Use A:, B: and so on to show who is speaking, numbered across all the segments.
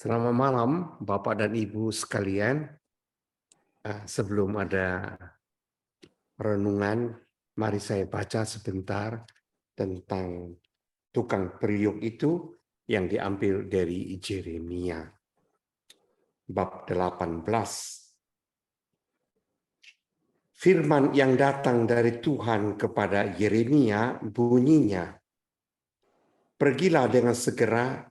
A: Selamat malam, Bapak dan Ibu sekalian. Sebelum ada renungan, mari saya baca sebentar tentang tukang periuk itu yang diambil dari Yeremia bab 18. Firman yang datang dari Tuhan kepada Yeremia bunyinya, "Pergilah dengan segera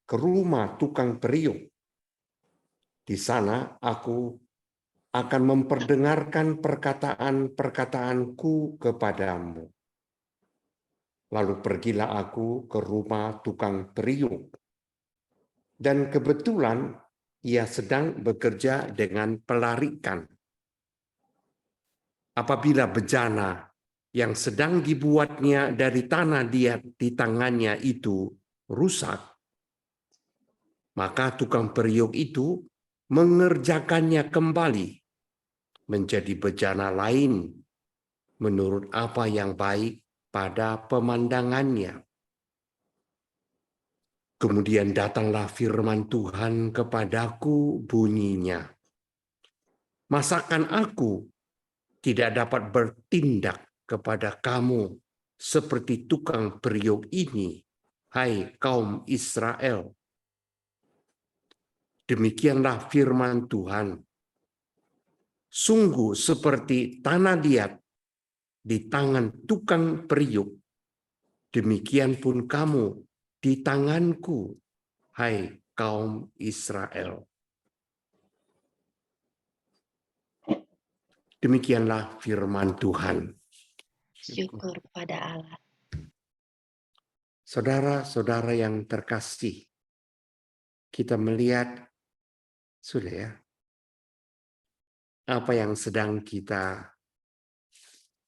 A: ke rumah tukang periuk. Di sana aku akan memperdengarkan perkataan-perkataanku kepadamu. Lalu pergilah aku ke rumah tukang periuk. Dan kebetulan ia sedang bekerja dengan pelarikan. Apabila bejana yang sedang dibuatnya dari tanah dia di tangannya itu rusak, maka tukang periuk itu mengerjakannya kembali menjadi bejana lain menurut apa yang baik pada pemandangannya. Kemudian datanglah firman Tuhan kepadaku bunyinya, "Masakan aku tidak dapat bertindak kepada kamu seperti tukang periuk ini, hai kaum Israel? Demikianlah firman Tuhan. Sungguh seperti tanah liat di tangan tukang periuk, demikian pun kamu di tanganku, hai kaum Israel." Demikianlah firman Tuhan.
B: Syukur pada Allah.
A: Saudara-saudara yang terkasih, kita melihat sudah ya, apa yang sedang kita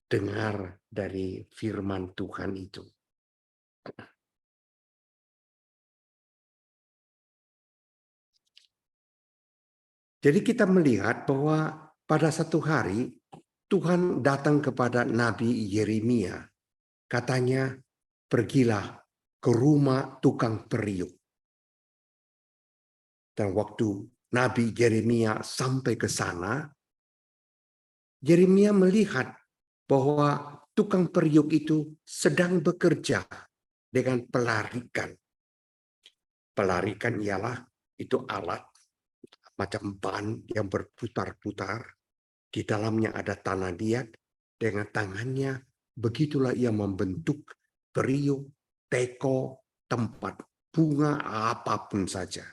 A: dengar dari firman Tuhan itu. Jadi kita melihat bahwa pada satu hari Tuhan datang kepada Nabi Yeremia. Katanya, "Pergilah ke rumah tukang periuk." Dan waktu Nabi Yeremia sampai ke sana, Yeremia melihat bahwa tukang periuk itu sedang bekerja dengan pelarikan. Pelarikan ialah itu alat macam ban yang berputar-putar. Di dalamnya ada tanah liat, dengan tangannya begitulah ia membentuk periuk, teko, tempat bunga, apapun saja.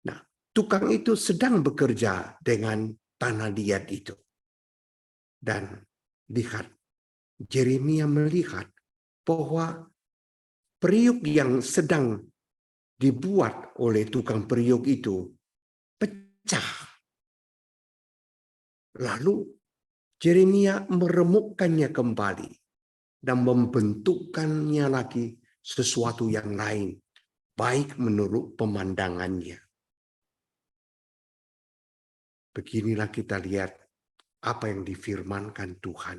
A: Nah, tukang itu sedang bekerja dengan tanah liat itu. Dan lihat, Yeremia melihat bahwa periuk yang sedang dibuat oleh tukang periuk itu pecah. Lalu Yeremia meremukkannya kembali dan membentukkannya lagi sesuatu yang lain, baik menurut pemandangannya. Beginilah kita lihat apa yang difirmankan Tuhan.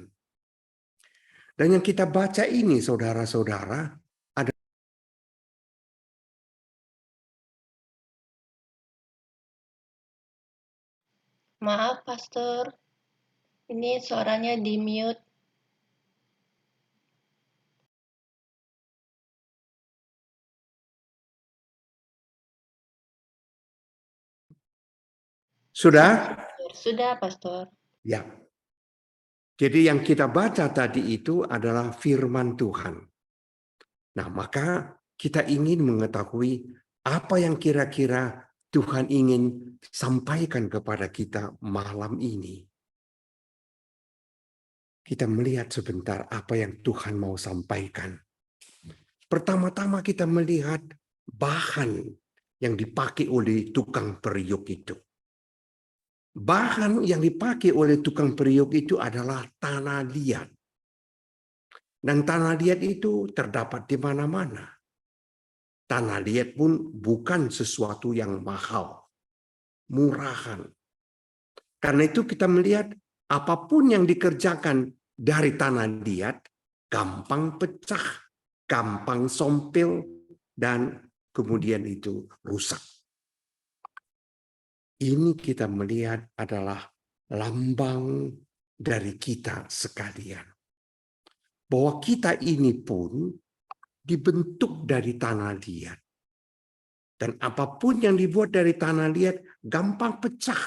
A: Dan yang kita baca ini, saudara-saudara, ada
B: Maaf, Pastor. Ini suaranya di mute.
A: sudah?
B: Sudah, Pastor.
A: Ya. Jadi yang kita baca tadi itu adalah firman Tuhan. Nah, maka kita ingin mengetahui apa yang kira-kira Tuhan ingin sampaikan kepada kita malam ini. Kita melihat sebentar apa yang Tuhan mau sampaikan. Pertama-tama kita melihat bahan yang dipakai oleh tukang periuk itu. Bahan yang dipakai oleh tukang periuk itu adalah tanah liat. Dan tanah liat itu terdapat di mana-mana. Tanah liat pun bukan sesuatu yang mahal, murahan. Karena itu kita melihat apapun yang dikerjakan dari tanah liat gampang pecah, gampang sompil, dan kemudian itu rusak. Ini kita melihat adalah lambang dari kita sekalian. Bahwa kita ini pun dibentuk dari tanah liat. Dan apapun yang dibuat dari tanah liat gampang pecah.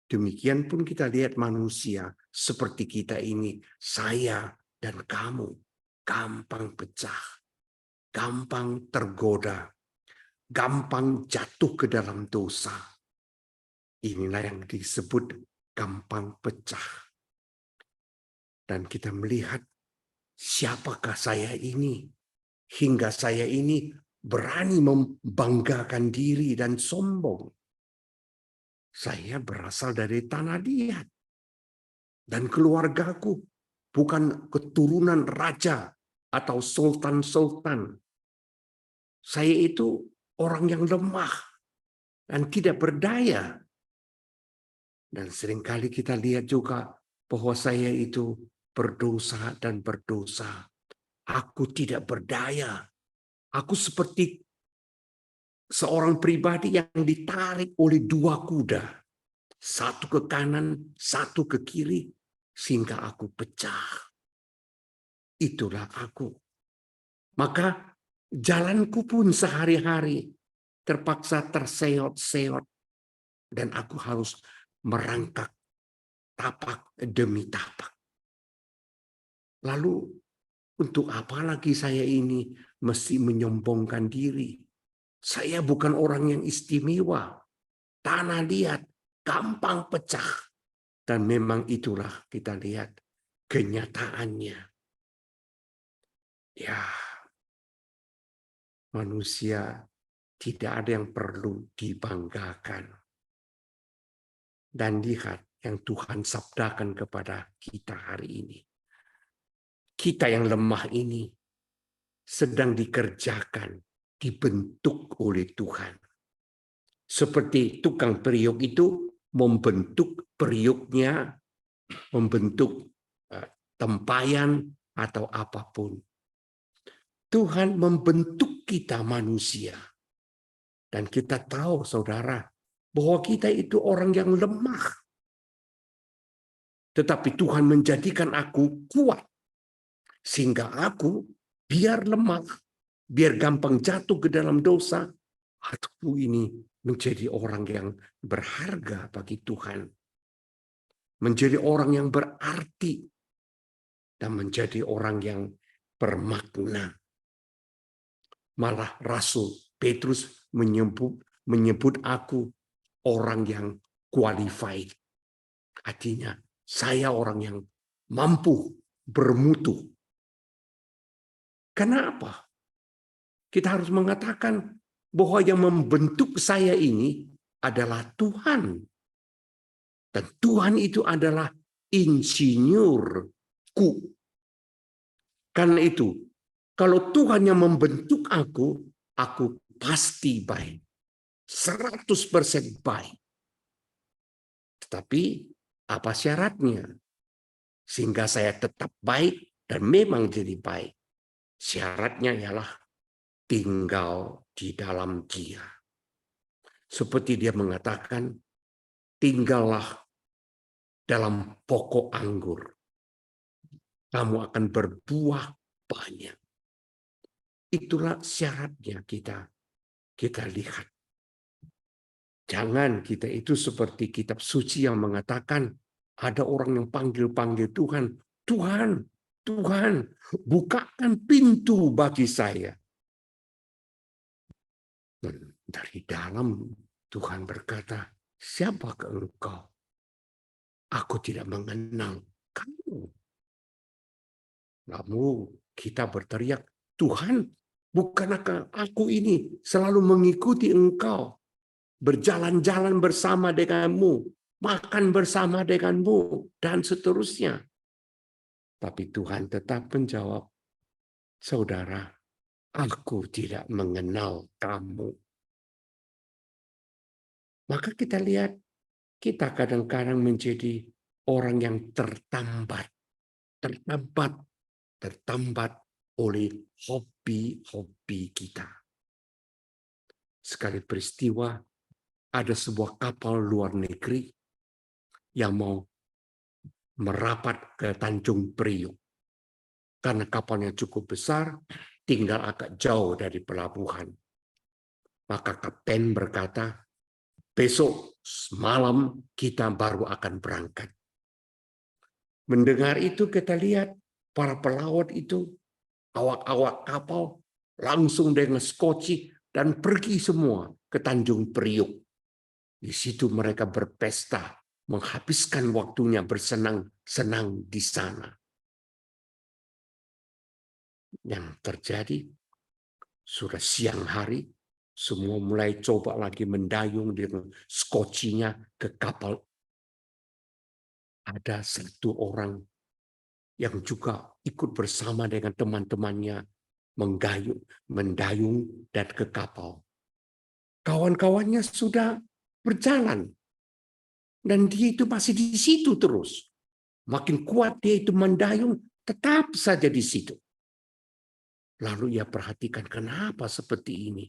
A: Demikian pun kita lihat manusia seperti kita ini, saya dan kamu, gampang pecah, gampang tergoda, gampang jatuh ke dalam dosa. Inilah yang disebut gampang pecah. Dan kita melihat siapakah saya ini, hingga saya ini berani membanggakan diri dan sombong. Saya berasal dari tanah liat. Dan keluargaku bukan keturunan raja atau sultan-sultan. Saya itu orang yang lemah dan tidak berdaya. Dan seringkali kita lihat juga bahwa saya itu berdosa dan berdosa. Aku tidak berdaya. Aku seperti seorang pribadi yang ditarik oleh dua kuda. Satu ke kanan, satu ke kiri, sehingga aku pecah. Itulah aku. Maka jalanku pun sehari-hari terpaksa terseot-seot. Dan aku harus merangkak tapak demi tapak. Lalu untuk apa lagi saya ini mesti menyombongkan diri? Saya bukan orang yang istimewa. Tanah liat, gampang pecah. Dan memang itulah kita lihat kenyataannya. Ya, manusia tidak ada yang perlu dibanggakan. Dan lihat yang Tuhan sabdakan kepada kita hari ini. Kita yang lemah ini sedang dikerjakan, dibentuk oleh Tuhan. Seperti tukang periuk itu membentuk periuknya, membentuk tempayan atau apapun. Tuhan membentuk kita manusia. Dan kita tahu, saudara, bahwa kita itu orang yang lemah. Tetapi Tuhan menjadikan aku kuat. Sehingga aku biar lemah, biar gampang jatuh ke dalam dosa, aku ini menjadi orang yang berharga bagi Tuhan. Menjadi orang yang berarti. Dan menjadi orang yang bermakna. Malah Rasul Petrus menyebut aku orang yang qualified. Artinya saya orang yang mampu bermutu. Kenapa? Kita harus mengatakan bahwa yang membentuk saya ini adalah Tuhan. Dan Tuhan itu adalah insinyurku. Karena itu, kalau Tuhan yang membentuk aku pasti baik. 100% baik. Tetapi apa syaratnya? Sehingga saya tetap baik dan memang jadi baik. Syaratnya ialah tinggal di dalam Dia. Seperti Dia mengatakan, tinggallah dalam pokok anggur. Kamu akan berbuah banyak. Itulah syaratnya kita lihat. Jangan kita itu seperti kitab suci yang mengatakan ada orang yang panggil-panggil Tuhan. Tuhan, Tuhan, bukakan pintu bagi saya. Dan dari dalam Tuhan berkata, siapakah engkau? Aku tidak mengenal kamu. Lalu kita berteriak, Tuhan, bukankah aku ini selalu mengikuti engkau? Berjalan-jalan bersama denganmu, makan bersama denganmu, dan seterusnya. Tapi Tuhan tetap menjawab, saudara, aku tidak mengenal kamu. Maka kita lihat, kita kadang-kadang menjadi orang yang tertambat oleh hobi-hobi kita. sekali peristiwa, ada sebuah kapal luar negeri yang mau merapat ke Tanjung Priok. Karena kapalnya cukup besar, tinggal agak jauh dari pelabuhan. Maka kapten berkata, besok malam kita baru akan berangkat. Mendengar itu kita lihat para pelawat itu, awak-awak kapal langsung dengan skoci dan pergi semua ke Tanjung Priok. Di situ mereka berpesta, menghabiskan waktunya bersenang-senang di sana. Yang terjadi, sudah siang hari, semua mulai coba lagi mendayung dengan skocinya ke kapal. Ada satu orang yang juga ikut bersama dengan teman-temannya mendayung dan ke kapal. Kawan-kawannya sudah berjalan dan dia itu masih di situ terus. Makin kuat dia itu mendayung, tetap saja di situ. Lalu ia perhatikan kenapa seperti ini.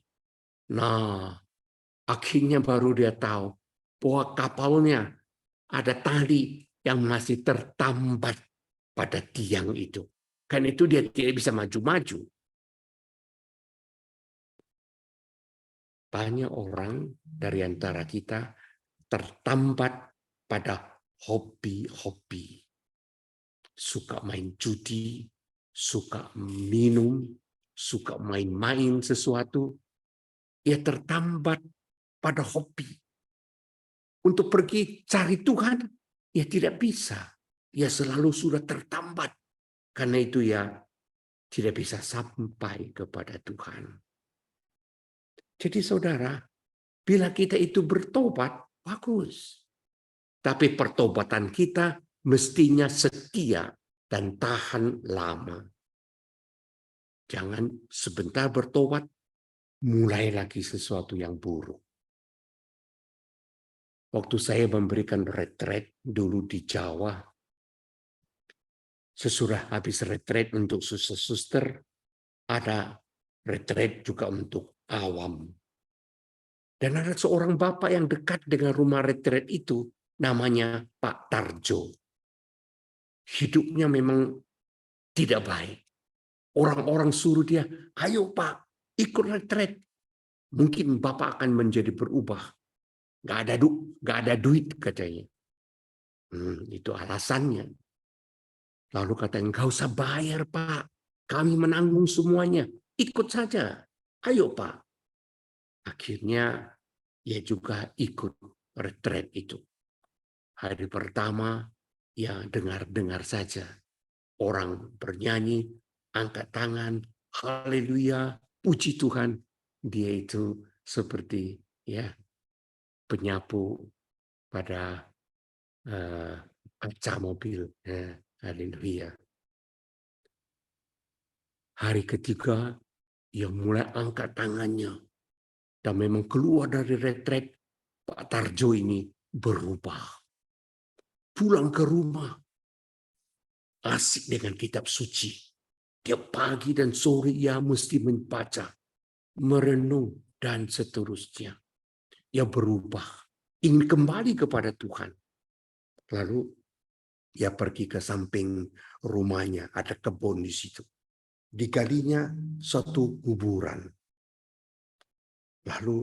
A: Nah, akhirnya baru dia tahu bahwa kapalnya ada tali yang masih tertambat pada tiang itu. Kan itu dia tidak bisa maju-maju. Banyak orang dari antara kita tertambat pada hobi-hobi. Suka main judi, suka minum, suka main-main sesuatu. Ia tertambat pada hobi. Untuk pergi cari Tuhan, ia tidak bisa. Ia selalu sudah tertambat. Karena itu ia tidak bisa sampai kepada Tuhan. Jadi saudara, bila kita itu bertobat, bagus. Tapi pertobatan kita mestinya setia dan tahan lama. Jangan sebentar bertobat, mulai lagi sesuatu yang buruk. Waktu saya memberikan retret dulu di Jawa, sesudah habis retret untuk suster-suster, ada retret juga untuk awam. Dan ada seorang bapak yang dekat dengan rumah retret itu, namanya Pak Tarjo. Hidupnya memang tidak baik. Orang-orang suruh dia, ayo Pak, ikut retret. Mungkin Bapak akan menjadi berubah. Gak ada duit katanya. Itu alasannya. Lalu katanya, nggak usah bayar Pak. Kami menanggung semuanya. Ikut saja. Ayo Pak. Akhirnya ia juga ikut retret itu. Hari pertama, ya dengar-dengar saja. Orang bernyanyi, angkat tangan, haleluya, puji Tuhan. Dia itu seperti ya penyapu pada kaca mobil. Haleluya. Hari ketiga, ia mulai angkat tangannya. Dan memang keluar dari retret, Pak Tarjo ini berubah. Pulang ke rumah, asik dengan kitab suci. Tiap pagi dan sore ia mesti membaca, merenung, dan seterusnya. Ia berubah, ingin kembali kepada Tuhan. Lalu ia pergi ke samping rumahnya, ada kebun di situ. Digalinya suatu kuburan. Lalu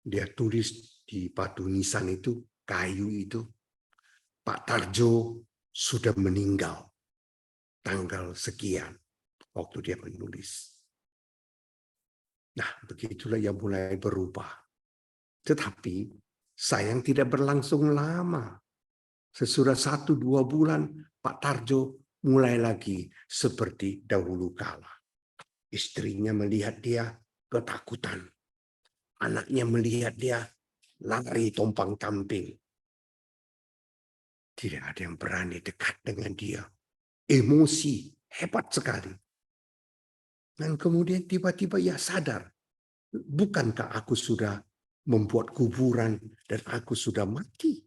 A: dia tulis di batu nisan itu, kayu itu, Pak Tarjo sudah meninggal tanggal sekian waktu dia menulis. Nah, begitulah ia mulai berubah. Tetapi sayang tidak berlangsung lama. Sesudah 1-2 bulan, Pak Tarjo mulai lagi seperti dahulu kala. Istrinya melihat dia ketakutan. Anaknya melihat dia lari tompang-camping. Tidak ada yang berani dekat dengan dia. Emosi hebat sekali. Dan kemudian tiba-tiba ia sadar, bukankah aku sudah membuat kuburan dan aku sudah mati?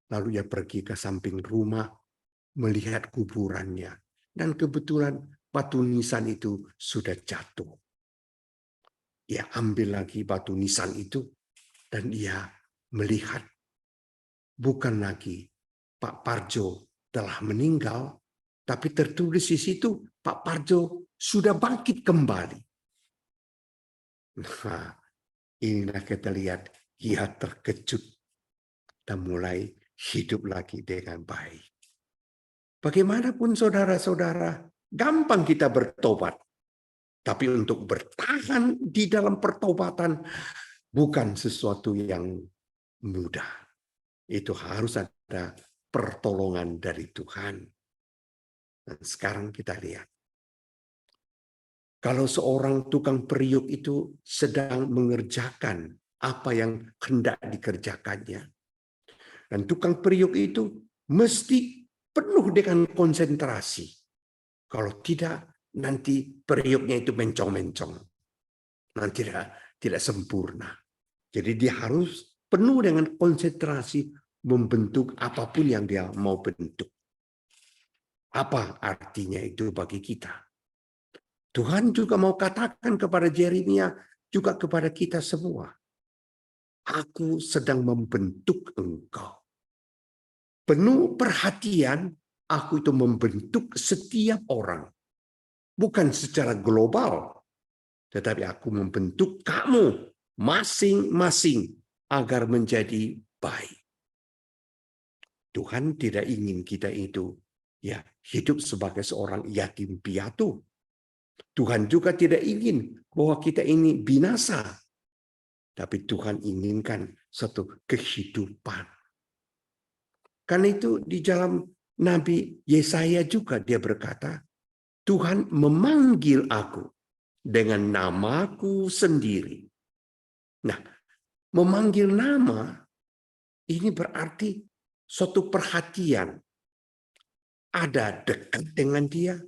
A: Lalu ia pergi ke samping rumah, melihat kuburannya. Dan kebetulan batu nisan itu sudah jatuh. Ia ambil lagi batu nisan itu dan ia melihat bukan lagi Pak Parjo telah meninggal, tapi tertulis di situ Pak Parjo sudah bangkit kembali. Nah, inilah kita lihat ia terkejut dan mulai hidup lagi dengan baik. Bagaimanapun saudara-saudara, gampang kita bertobat. Tapi untuk bertahan di dalam pertobatan bukan sesuatu yang mudah. Itu harus ada pertolongan dari Tuhan. Dan sekarang kita lihat. Kalau seorang tukang periuk itu sedang mengerjakan apa yang hendak dikerjakannya. Dan tukang periuk itu mesti penuh dengan konsentrasi. Kalau tidak, nanti periuknya itu mencong-mencong. Nanti tidak sempurna. Jadi dia harus penuh dengan konsentrasi membentuk apapun yang dia mau bentuk. Apa artinya itu bagi kita? Tuhan juga mau katakan kepada Yeremia, juga kepada kita semua. Aku sedang membentuk engkau. Penuh perhatian, aku itu membentuk setiap orang. Bukan secara global, tetapi aku membentuk kamu masing-masing agar menjadi baik. Tuhan tidak ingin kita itu hidup sebagai seorang yatim piatu. Tuhan juga tidak ingin bahwa kita ini binasa. Tapi Tuhan inginkan satu kehidupan. Karena itu di dalam Nabi Yesaya juga dia berkata, Tuhan memanggil aku dengan namaku sendiri. Nah, memanggil nama ini berarti suatu perhatian. Ada dekat dengan dia,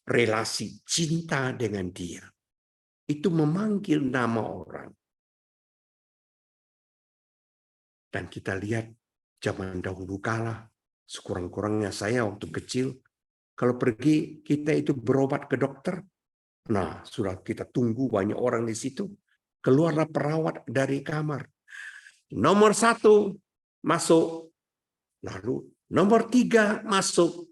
A: relasi cinta dengan dia. Itu memanggil nama orang. Dan kita lihat zaman dahulu kala, sekurang-kurangnya saya waktu kecil, kalau pergi kita itu berobat ke dokter, nah sudah kita tunggu banyak orang di situ, keluarlah perawat dari kamar. Nomor 1 masuk, lalu nomor 3 masuk.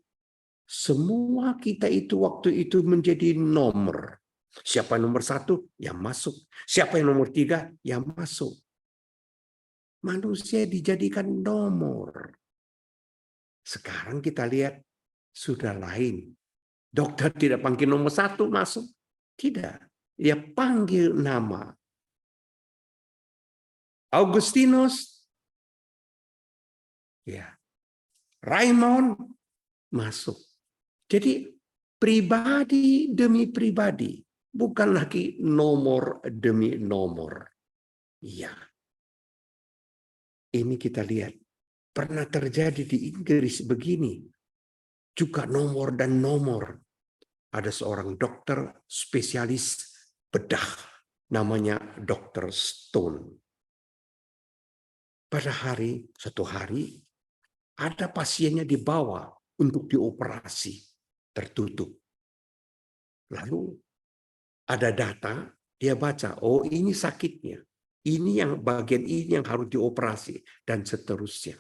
A: Semua kita itu waktu itu menjadi nomor. Siapa yang nomor 1, yang masuk. Siapa yang nomor 3, yang masuk. Manusia dijadikan nomor. Sekarang kita lihat sudah lain. Dokter tidak panggil nomor 1 masuk. Tidak. Dia panggil nama. Augustinus. Ya. Raymond masuk. Jadi pribadi demi pribadi. Bukan lagi nomor demi nomor. Iya. Ini kita lihat. Pernah terjadi di Inggris begini. Juga nomor dan nomor. Ada seorang dokter spesialis bedah. Namanya Dr. Stone. Pada suatu hari, ada pasiennya dibawa untuk dioperasi. Tertutup. Lalu ada data, dia baca, oh ini sakitnya. Ini yang bagian ini yang harus dioperasi. Dan seterusnya.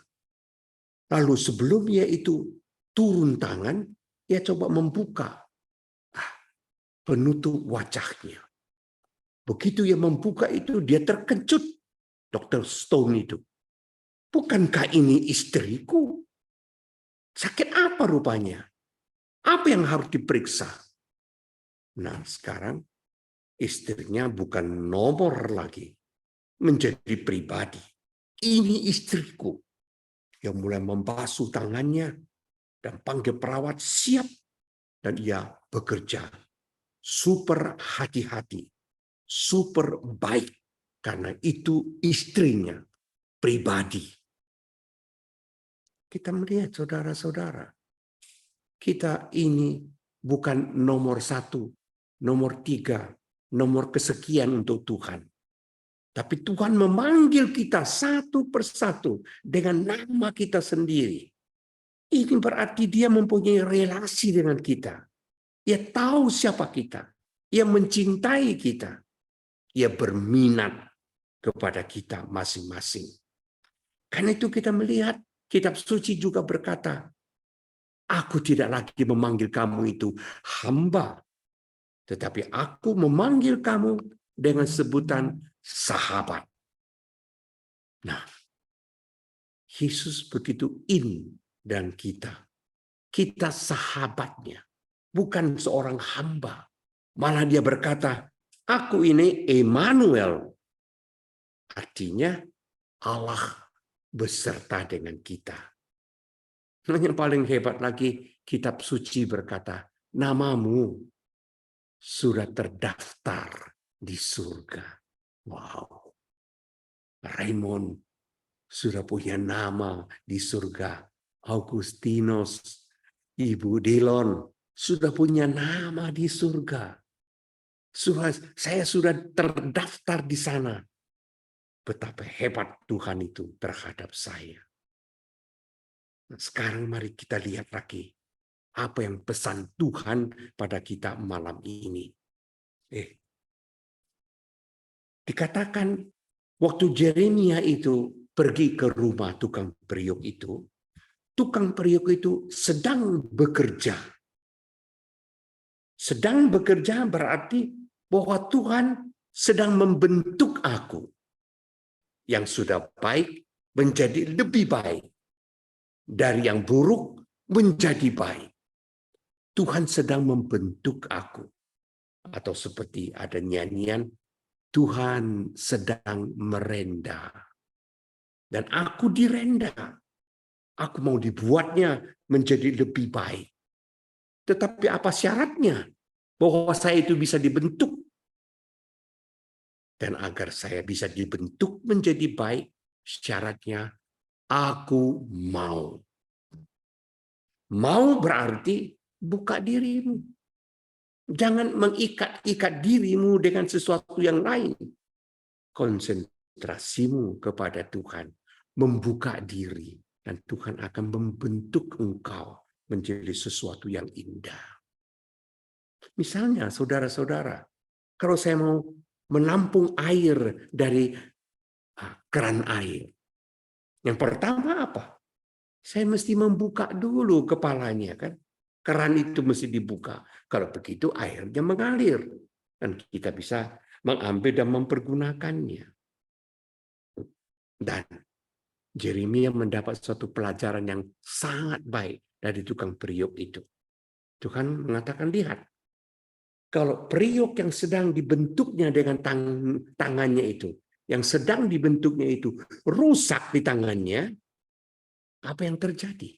A: Lalu sebelum dia itu turun tangan, dia coba membuka penutup wajahnya. Begitu dia membuka itu, dia terkejut. Dr. Stone itu. Bukankah ini istriku? Sakit apa rupanya? Apa yang harus diperiksa? Nah, sekarang istrinya bukan nomor lagi. Menjadi pribadi. Ini istriku. Dia mulai membasuh tangannya dan panggil perawat siap. Dan ia bekerja super hati-hati. Super baik. Karena itu istrinya. Pribadi. Kita melihat saudara-saudara. Kita ini bukan nomor 1, nomor 3, nomor kesekian untuk Tuhan. Tapi Tuhan memanggil kita satu persatu dengan nama kita sendiri. Ini berarti dia mempunyai relasi dengan kita. Dia tahu siapa kita. Dia mencintai kita. Ia berminat kepada kita masing-masing. Karena itu kita melihat kitab suci juga berkata, aku tidak lagi memanggil kamu itu hamba, tetapi aku memanggil kamu dengan sebutan sahabat. Nah, Yesus begitu dan kita sahabatnya, bukan seorang hamba. Malah dia berkata, aku ini Emmanuel. Artinya Allah beserta dengan kita. Yang paling hebat lagi, kitab suci berkata, namamu sudah terdaftar di surga. Wow. Raymond sudah punya nama di surga. Augustinus, Ibu Dillon sudah punya nama di surga. Saya sudah terdaftar di sana. Betapa hebat Tuhan itu terhadap saya. Nah, sekarang mari kita lihat lagi apa yang pesan Tuhan pada kita malam ini. Dikatakan waktu Yeremia itu pergi ke rumah tukang periuk itu sedang bekerja. Sedang bekerja berarti bahwa Tuhan sedang membentuk aku. Yang sudah baik menjadi lebih baik. Dari yang buruk menjadi baik. Tuhan sedang membentuk aku. Atau seperti ada nyanyian, Tuhan sedang merenda. Dan aku direnda. Aku mau dibuatnya menjadi lebih baik. Tetapi apa syaratnya? Bahwa saya itu bisa dibentuk. Dan agar saya bisa dibentuk menjadi baik, syaratnya aku mau. Mau berarti buka dirimu. Jangan mengikat-ikat dirimu dengan sesuatu yang lain. Konsentrasimu kepada Tuhan. Membuka diri. Dan Tuhan akan membentuk engkau menjadi sesuatu yang indah. Misalnya, saudara-saudara, kalau saya mau menampung air dari keran air. Yang pertama apa? Saya mesti membuka dulu kepalanya, kan? Keran itu mesti dibuka. Kalau begitu airnya mengalir. Dan kita bisa mengambil dan mempergunakannya. Dan Yeremia mendapat suatu pelajaran yang sangat baik dari tukang periuk itu. Tuhan mengatakan, lihat, kalau periuk yang sedang dibentuknya dengan tangannya itu, yang sedang dibentuknya itu rusak di tangannya, apa yang terjadi?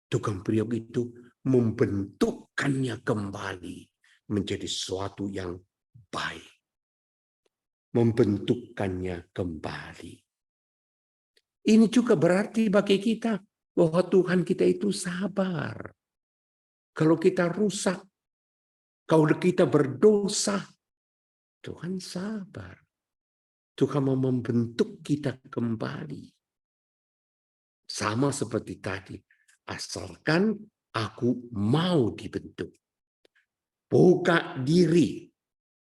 A: Tukang periuk itu membentukkannya kembali menjadi sesuatu yang baik. Membentukkannya kembali. Ini juga berarti bagi kita bahwa Tuhan kita itu sabar. Kalau kita rusak, kalau kita berdosa, Tuhan sabar. Tuhan mau membentuk kita kembali. Sama seperti tadi. Asalkan aku mau dibentuk. Buka diri.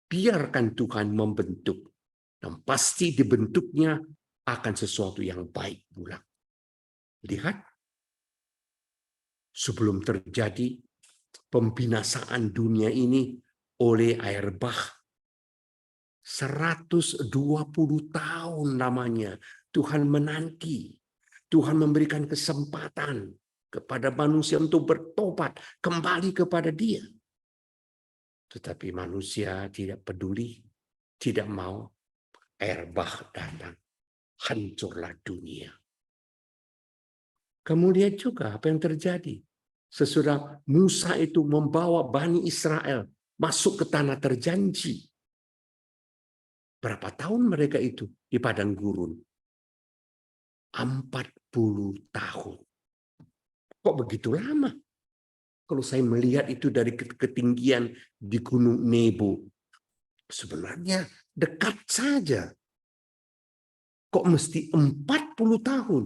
A: Biarkan Tuhan membentuk. Dan pasti dibentuknya akan sesuatu yang baik pula. Lihat. Sebelum terjadi pembinasaan dunia ini oleh air bah. 120 tahun lamanya Tuhan menanti. Tuhan memberikan kesempatan kepada manusia untuk bertobat kembali kepada Dia. Tetapi manusia tidak peduli, tidak mau. Air bah datang, hancurlah dunia. Kemudian juga apa yang terjadi? Sesudah Musa itu membawa Bani Israel masuk ke tanah terjanji. Berapa tahun mereka itu di padang gurun? 40 tahun. Kok begitu lama? Kalau saya melihat itu dari ketinggian di Gunung Nebo, sebenarnya dekat saja. Kok mesti 40 tahun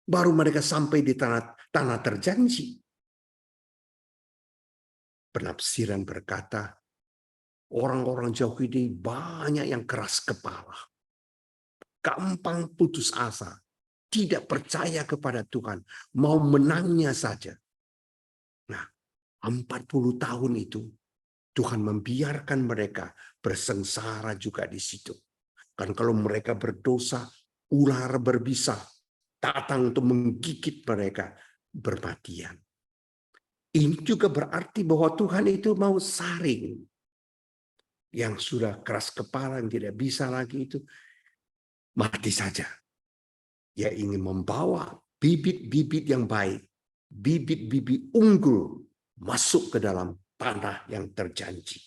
A: baru mereka sampai di tanah terjanji? Penafsiran berkata, Orang-orang jauh ini banyak yang keras kepala, gampang putus asa, tidak percaya kepada Tuhan, mau menangnya saja. Nah, 40 tahun itu Tuhan membiarkan mereka bersengsara juga di situ. Kan kalau mereka berdosa, ular berbisa datang untuk menggigit mereka bermatian. Ini juga berarti bahwa Tuhan itu mau saring. Yang sudah keras kepala, yang tidak bisa lagi itu, mati saja. Dia ingin membawa bibit-bibit yang baik, bibit-bibit unggul masuk ke dalam tanah yang terjanji.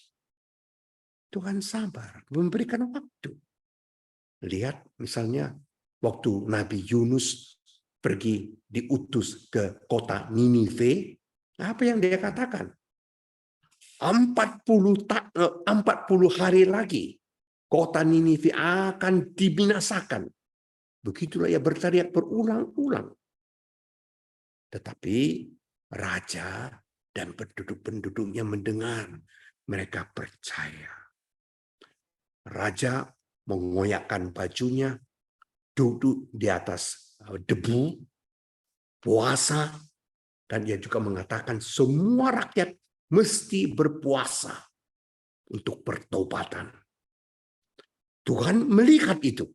A: Tuhan sabar, memberikan waktu. Lihat misalnya waktu Nabi Yunus pergi diutus ke kota Ninive, apa yang dia katakan? 40 hari lagi kota Ninive akan dibinasakan. Begitulah ia berteriak berulang-ulang. Tetapi raja dan penduduk-penduduknya mendengar, mereka percaya. Raja mengoyakkan bajunya, duduk di atas debu, puasa, dan dia juga mengatakan semua rakyat mesti berpuasa untuk pertobatan. Tuhan melihat itu.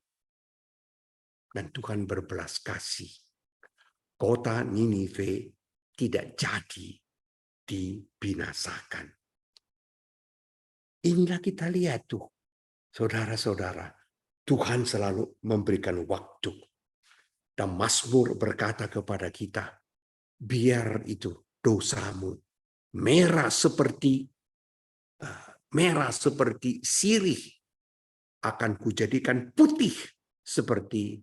A: Dan Tuhan berbelas kasih. Kota Ninive tidak jadi dibinasakan. Inilah kita lihat tuh, saudara-saudara. Tuhan selalu memberikan waktu. Dan Mazmur berkata kepada kita, biar itu dosamu merah seperti sirih, akan kujadikan putih seperti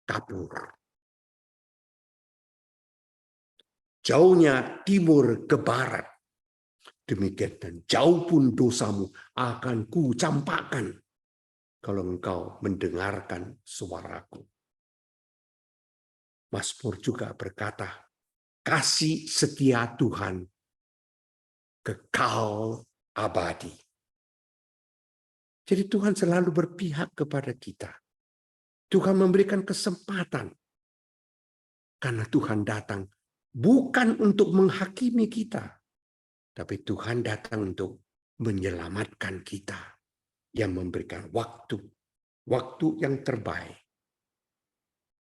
A: kapur. Jauhnya timur ke barat, demikian dan jauh pun dosamu akan kucampakkan kalau engkau mendengarkan suaraku. Mazmur juga berkata, kasih setia Tuhan kekal abadi. Jadi Tuhan selalu berpihak kepada kita. Tuhan memberikan kesempatan. Karena Tuhan datang bukan untuk menghakimi kita. Tapi Tuhan datang untuk menyelamatkan kita. Yang memberikan waktu. Waktu yang terbaik.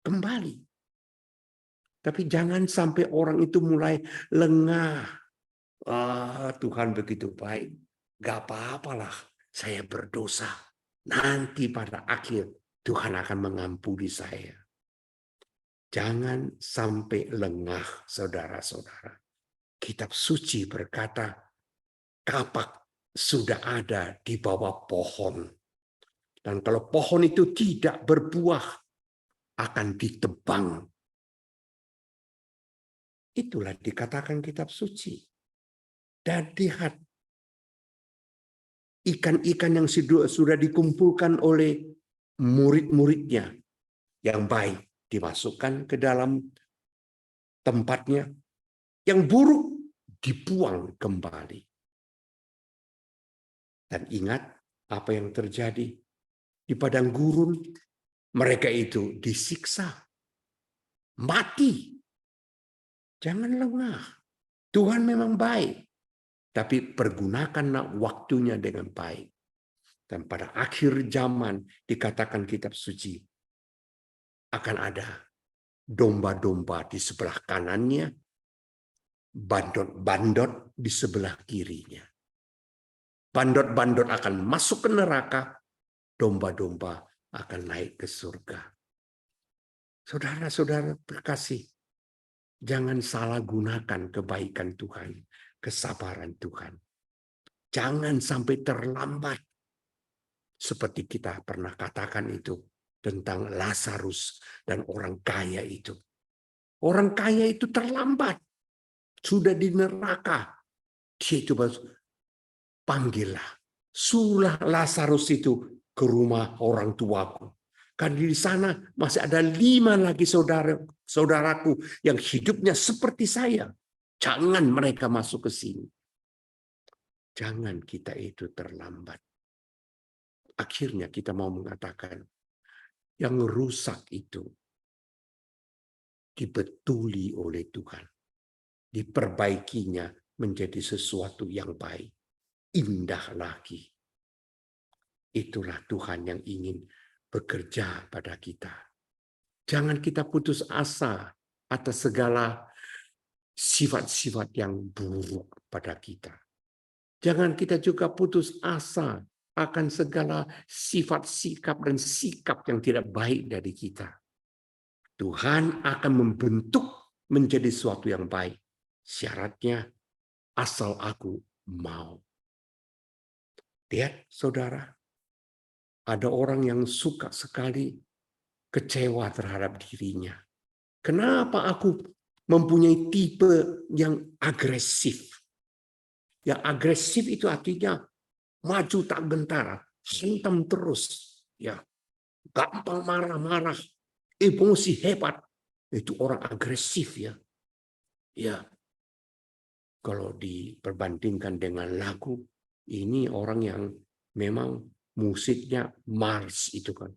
A: Kembali. Tapi jangan sampai orang itu mulai lengah. Tuhan begitu baik. Gak apa-apalah saya berdosa. Nanti pada akhir Tuhan akan mengampuni saya. Jangan sampai lengah, saudara-saudara. Kitab suci berkata, kapak sudah ada di bawah pohon. Dan kalau pohon itu tidak berbuah, akan ditebang. Itulah dikatakan kitab suci. Dan lihat, ikan-ikan yang sudah dikumpulkan oleh murid-muridnya yang baik dimasukkan ke dalam tempatnya, yang buruk dibuang kembali. Dan ingat apa yang terjadi di padang gurun, mereka itu disiksa, mati. Jangan lengah. Tuhan memang baik, tapi pergunakanlah waktunya dengan baik. Dan pada akhir zaman dikatakan kitab suci, akan ada domba-domba di sebelah kanannya, bandot-bandot di sebelah kirinya. Bandot-bandot akan masuk ke neraka, domba-domba akan naik ke surga. Saudara-saudara terkasih, jangan salah gunakan kebaikan Tuhan, kesabaran Tuhan. Jangan sampai terlambat. Seperti kita pernah katakan itu tentang Lazarus dan orang kaya itu. Orang kaya itu terlambat. Sudah di neraka. Dia itu panggillah. Suruhlah Lazarus itu ke rumah orang tuaku. Karena di sana masih ada 5 lagi saudaraku yang hidupnya seperti saya. Jangan mereka masuk ke sini. Jangan kita itu terlambat. Akhirnya kita mau mengatakan, yang rusak itu dibetuli oleh Tuhan. Diperbaikinya menjadi sesuatu yang baik. Indah lagi. Itulah Tuhan yang ingin bekerja pada kita. Jangan kita putus asa atas segala sifat-sifat yang buruk pada kita. Jangan kita juga putus asa akan segala sifat, sikap, dan sikap yang tidak baik dari kita. Tuhan akan membentuk menjadi sesuatu yang baik. Syaratnya, asal aku mau. Lihat, saudara, ada orang yang suka sekali kecewa terhadap dirinya. Kenapa aku mempunyai tipe yang agresif? Yang agresif itu artinya maju tak gentar, hantam terus, ya, gampang marah-marah, emosi hebat. Itu orang agresif, ya. Ya, kalau diperbandingkan dengan lagu, ini orang yang memang musiknya Mars itu kan.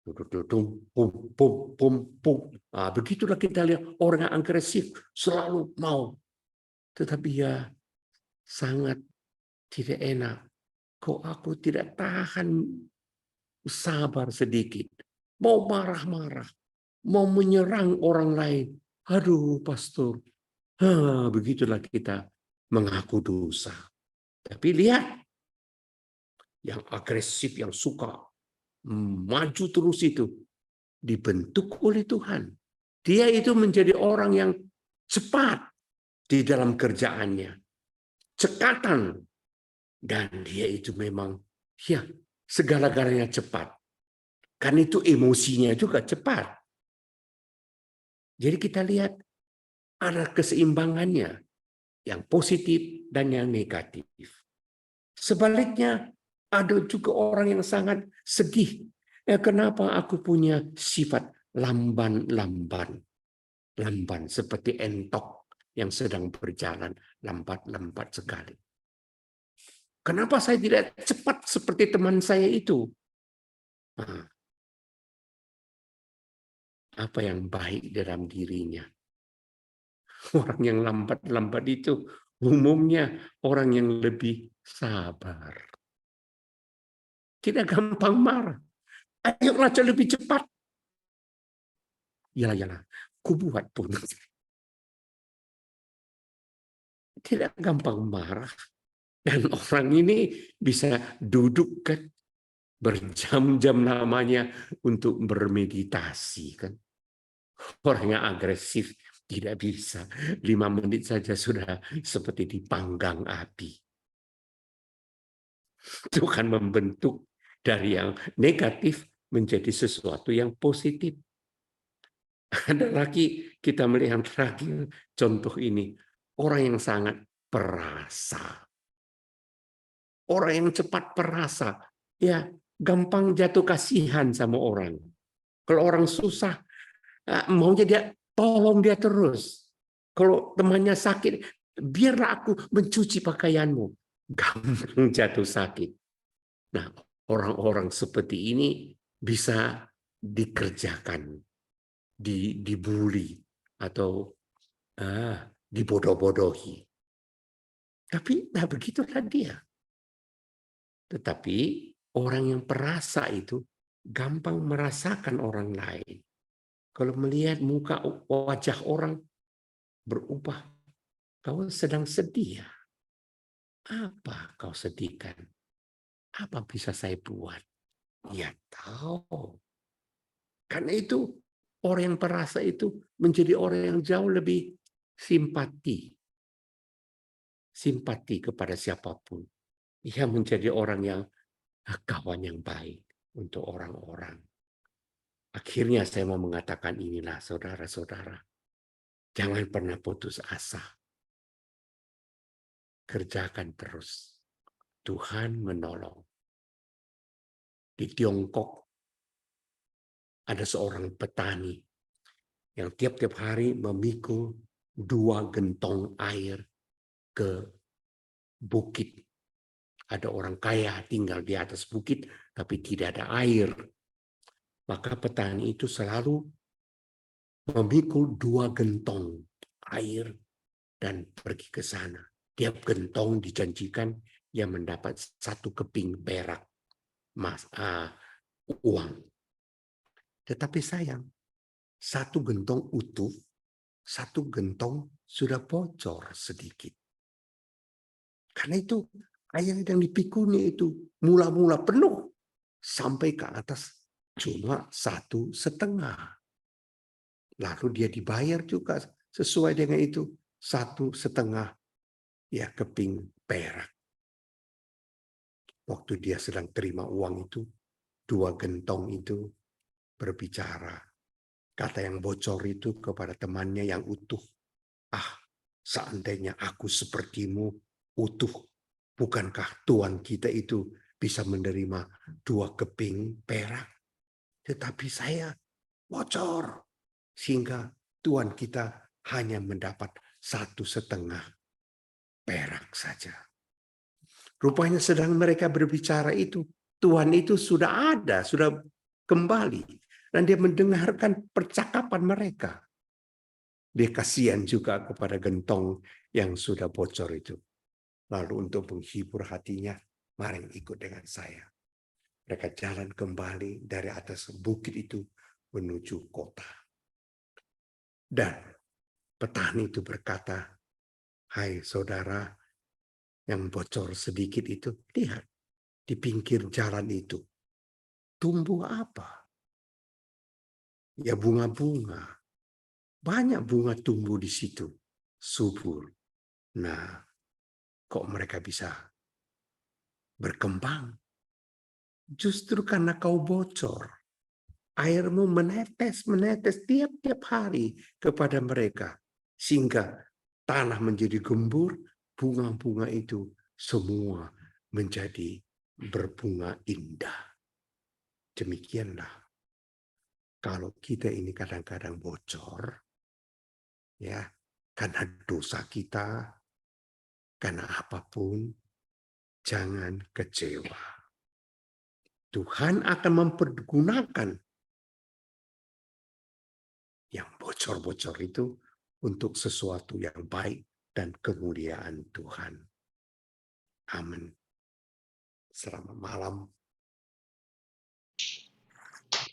A: Pum, pum, pum, pum. Nah, begitulah kita lihat orang yang agresif selalu mau. Tetapi ya sangat tidak enak. Kok aku tidak tahan sabar sedikit. Mau marah-marah. Mau menyerang orang lain. Aduh, pastor. Begitulah kita mengaku dosa. Tapi lihat, yang agresif, yang suka maju terus itu, dibentuk oleh Tuhan. Dia itu menjadi orang yang cepat di dalam kerjaannya. Cekatan. Dan dia itu memang, ya, segala-galanya cepat. Kan itu emosinya juga cepat. Jadi kita lihat ada keseimbangannya, yang positif dan yang negatif. Sebaliknya, ada juga orang yang sangat sedih. Kenapa aku punya sifat lamban-lamban? Lamban seperti entok yang sedang berjalan lambat-lambat sekali. Kenapa saya tidak cepat seperti teman saya itu? Nah, apa yang baik dalam dirinya? Orang yang lambat-lambat itu umumnya orang yang lebih sabar. Tidak gampang marah. Ayo raja lebih cepat. Yalah, kubuat pun. Tidak gampang marah. Dan orang ini bisa duduk kan berjam-jam namanya untuk bermeditasi kan. Orang yang agresif tidak bisa. 5 menit saja sudah seperti dipanggang api. Tuhan membentuk dari yang negatif menjadi sesuatu yang positif. Ada lagi, kita melihat lagi contoh ini. Orang yang sangat perasa. Orang yang cepat perasa. Ya, gampang jatuh kasihan sama orang. Kalau orang susah, maunya dia tolong dia terus. Kalau temannya sakit, biarlah aku mencuci pakaianmu. Gampang jatuh sakit. Nah, orang-orang seperti ini bisa dikerjakan, dibully, atau dibodoh-bodohi. Tapi nah begitulah dia. Tetapi orang yang perasa itu gampang merasakan orang lain. Kalau melihat muka wajah orang berubah, kau sedang sedih ya? Apa kau sedihkan? Apa bisa saya buat? Ya tahu. Karena itu orang yang perasa itu menjadi orang yang jauh lebih simpati. Simpati kepada siapapun. Ia menjadi orang yang kawan yang baik untuk orang-orang. Akhirnya saya mau mengatakan inilah saudara-saudara. Jangan pernah putus asa. Kerjakan terus. Tuhan menolong. Di Tiongkok ada seorang petani yang tiap-tiap hari memikul 2 gentong air ke bukit Ada orang kaya tinggal di atas bukit, tapi tidak ada air. Maka petani itu selalu memikul 2 gentong air dan pergi ke sana. Tiap gentong dijanjikan ia mendapat 1 keping perak uang. Tetapi sayang, 1 gentong utuh, 1 gentong sudah bocor sedikit. Karena itu air yang dipikulnya itu mula-mula penuh sampai ke atas cuma 1,5. Lalu dia dibayar juga sesuai dengan itu 1,5 ya keping perak. Waktu dia sedang terima uang itu, 2 gentong itu berbicara. Kata yang bocor itu kepada temannya yang utuh, "Ah, seandainya aku sepertimu utuh, bukankah Tuhan kita itu bisa menerima 2 keping perak? Tetapi saya bocor, sehingga Tuhan kita hanya mendapat 1,5 perak saja." Rupanya sedang mereka berbicara itu, Tuhan itu sudah ada, sudah kembali. Dan dia mendengarkan percakapan mereka. Dia kasihan juga kepada gentong yang sudah bocor itu. Lalu untuk menghibur hatinya, mari ikut dengan saya. Mereka jalan kembali dari atas bukit itu menuju kota. Dan petani itu berkata, "Hai saudara yang bocor sedikit itu, lihat di pinggir jalan itu tumbuh apa? Ya bunga-bunga. Banyak bunga tumbuh di situ, subur. Nah, kok mereka bisa berkembang? Justru karena kau bocor. Airmu menetes tiap-tiap hari kepada mereka. Sehingga tanah menjadi gembur, bunga-bunga itu semua menjadi berbunga indah." Demikianlah kalau kita ini kadang-kadang bocor, ya, karena dosa kita, karena apapun, jangan kecewa. Tuhan akan mempergunakan yang bocor-bocor itu untuk sesuatu yang baik dan kemuliaan Tuhan. Amin. Selamat malam.